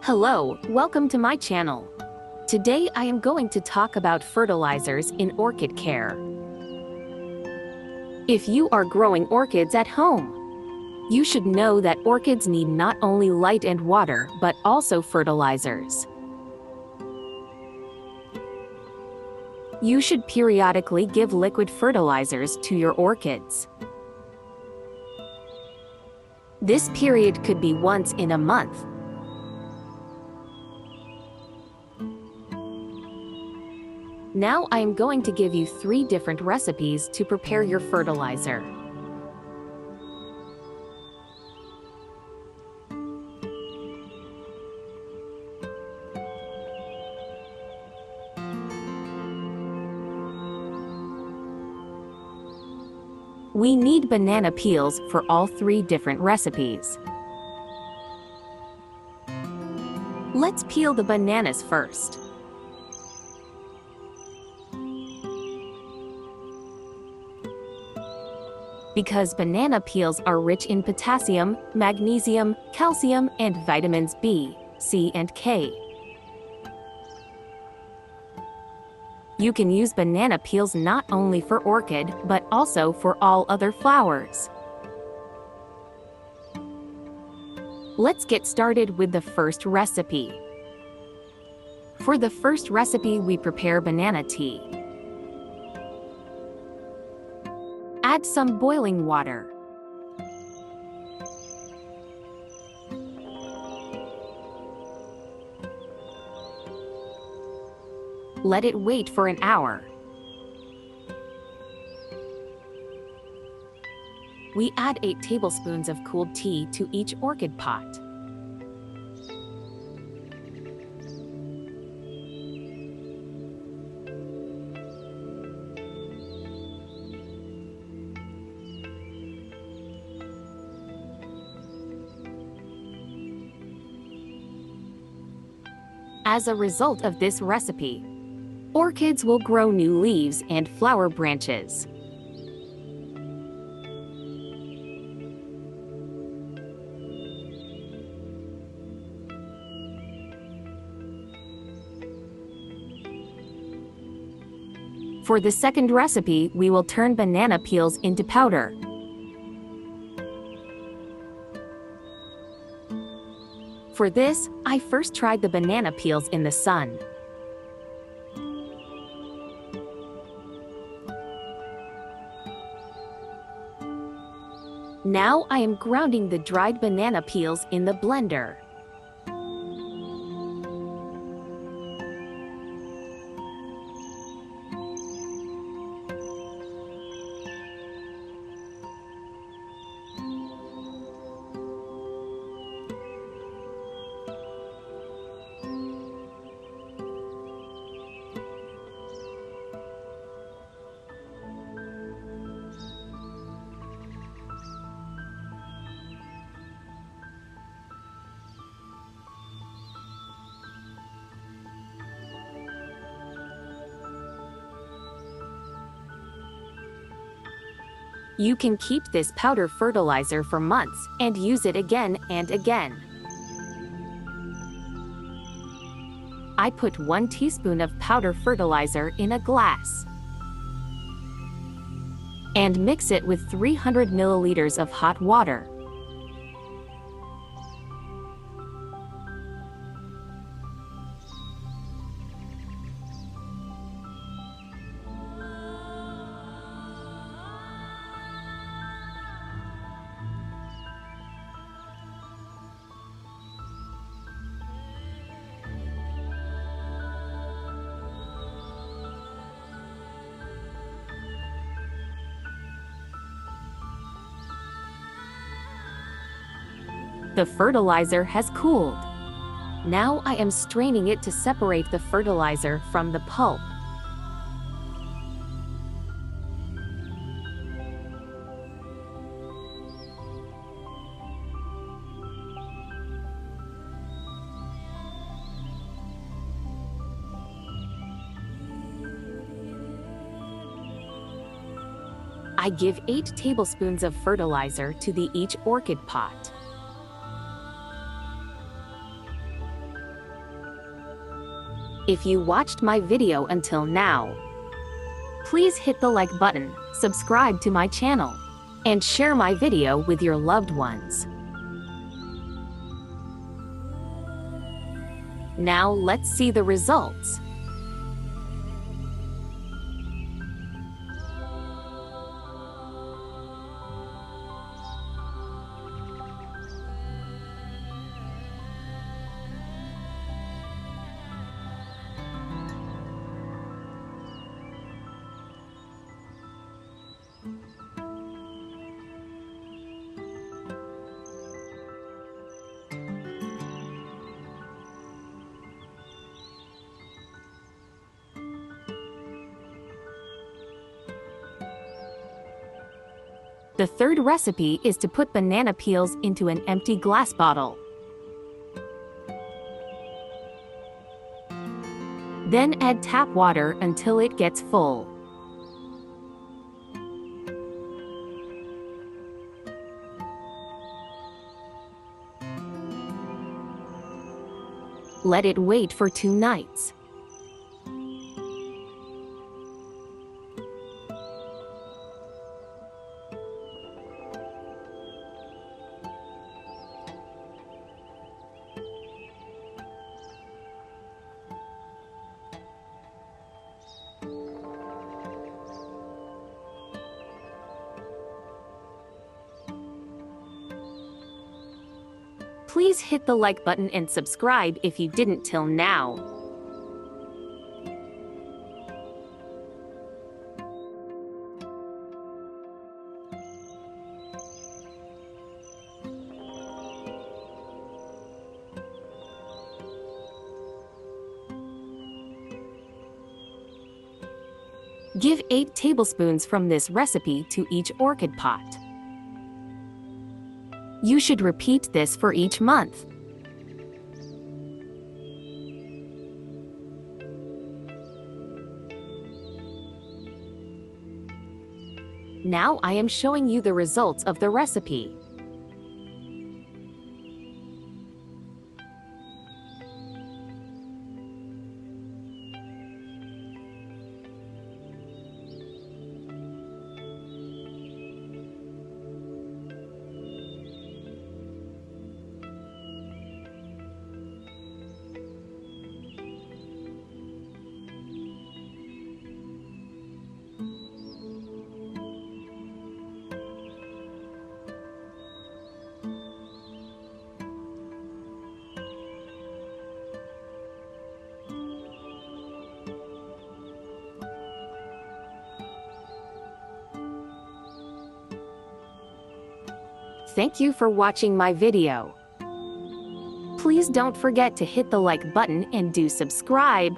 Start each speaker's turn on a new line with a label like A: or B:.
A: Hello, welcome to my channel. Today I am going to talk about fertilizers in orchid care. If you are growing orchids at home, you should know that orchids need not only light and water but also fertilizers. You should periodically give liquid fertilizers to your orchids. This period could be once in a month. Now I am going to give you 3 different recipes to prepare your fertilizer. We need banana peels for all 3 different recipes. Let's peel the bananas first. Because banana peels are rich in potassium, magnesium, calcium, and vitamins B, C, and K. You can use banana peels not only for orchid, but also for all other flowers. Let's get started with the first recipe. For the first recipe, we prepare banana tea. Add some boiling water. Let it wait for an hour. We add 8 tablespoons of cooled tea to each orchid pot. As a result of this recipe, orchids will grow new leaves and flower branches. For the second recipe, we will turn banana peels into powder. For this, I first tried the banana peels in the sun. Now I am grounding the dried banana peels in the blender. You can keep this powder fertilizer for months and use it again and again. I put 1 teaspoon of powder fertilizer in a glass and mix it with 300 milliliters of hot water. The fertilizer has cooled. Now I am straining it to separate the fertilizer from the pulp. I give 8 tablespoons of fertilizer to each orchid pot. If you watched my video until now, please hit the like button, subscribe to my channel, and share my video with your loved ones. Now let's see the results. The third recipe is to put banana peels into an empty glass bottle. Then add tap water until it gets full. Let it wait for 2 nights. Please hit the like button and subscribe if you didn't till now. Give 8 tablespoons from this recipe to each orchid pot. You should repeat this for each month. Now I am showing you the results of the recipe. Thank you for watching my video. Please don't forget to hit the like button and do subscribe.